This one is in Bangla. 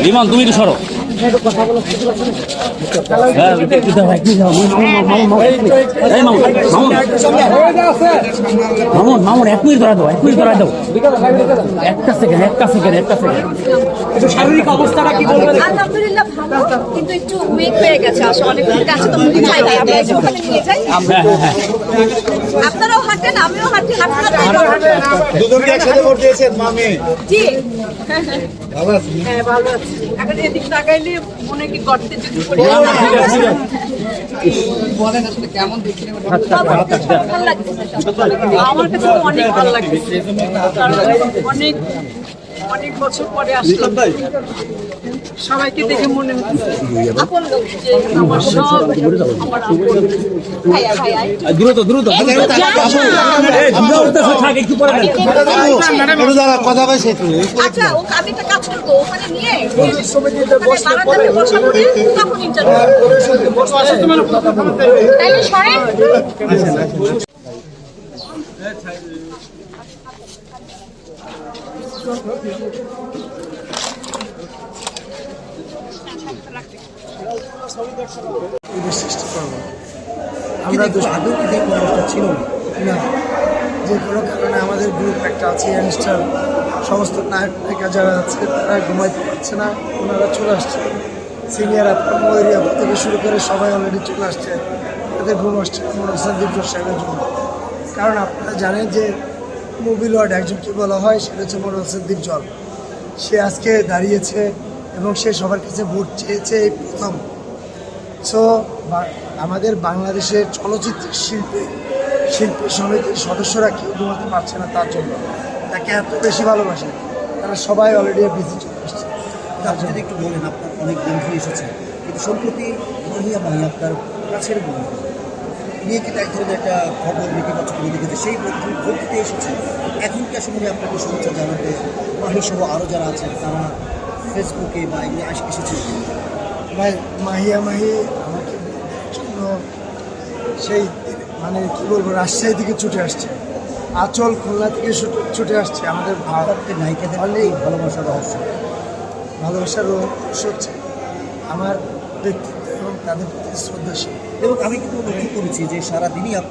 রিমান তুমি একটু সরো। মামুন 1 মিনিট ধরা দাও, 1 মিনিট ধরা দাও, একটা সেকেন্ড। শারীরিক অবস্থাটা কি বলবেন? আলহামদুলিল্লাহ ভালো, কিন্তু একটু উইক হয়ে গেছে। আসলে অনেক কাছে তো মুভি খাই না, আমরা ওখানে নিয়ে যাই। আপনারাও হাঁটেন, আমিও হাঁটি, হাঁটতে দুজনকে একসাথে ভোট দিয়েছেন মামি? জি ভালো আছি। হ্যাঁ ভালো আছে। এখন এদিক তাকাইলে মনে কি গর্তে যদি পড়ে বলেন আসলে কেমন দেখছিলেন? ভালো লাগছে। আমার কাছে তো অনেক ভালো লাগছে। অনেক বছর পরে আসলাম, সবাইকে দেখে মনে হচ্ছে আপন লোক, যে আমার সব আমার আপন। দ্রুত কথা কইছে আচ্ছা, ও আমি একটা কাজ করবো, ওখানে নিয়ে বারান্দাতে বসা করে তখন ইন্টারভিউ তাইলে সরেন। সৃষ্টি করব আমরা আদৌ কি ছিল না, যে কোনো কারণে আমাদের গ্রুপ একটা আছে ইয়াংস্টার, সমস্ত নায়ক নায়িকা যারা আছে তারা ঘুমাইতে পারছে না, ওনারা চলে আসছে। সিনিয়র আপনার ময়ূরিয়া থেকে শুরু করে সবাই অলরেডি চলে আসছে, তাদের ঘুম আসছে দীপজল সাহেবের জন্য। কারণ আপনারা জানেন যে মুভি লর্ড একজনকে বলা হয়, সেটা হচ্ছে মনোজ দীপজল। সে আজকে দাঁড়িয়েছে এবং সে সবার কাছে ভোট চেয়েছে এই প্রথম। সো আমাদের বাংলাদেশের চলচ্চিত্র শিল্পী সমিতির সদস্যরা কেউ ঘুমাতে পারছে না, তার জন্য তাকে এত বেশি ভালোবাসে, তারা সবাই অলরেডি বিজি চলে আসছে। তার জন্য একটু বলেন, আপনার অনেক বন্ধু এসেছে, কিন্তু সম্প্রতি মাহিয়া আপনার কাছের বন্ধু নিয়ে কিন্তু এক ধরনের একটা খবর নেতিবাচক করে দেখেছে, সেই বন্ধু ভোট দিতে এসেছে। এখন কি আসলে আপনাকে শুভেচ্ছা জানাতে মাহি সহ আরও যারা আছেন তারা ফেসবুকে বা এগুলো এসেছে? মাহি আমাকে জন্য সেই মানে কী বলবো, রাজশাহী থেকে ছুটে আসছে, আঁচল খুলনা থেকে ছুটে আসছে। আমাদের নায়িকাদের ভালোবাসার রহস্য হচ্ছে আমার ব্যক্তিত্ব এবং তাদের প্রতি শ্রদ্ধাশীল। এবং আমি কিন্তু লক্ষ্য করেছি যে সারাদিনই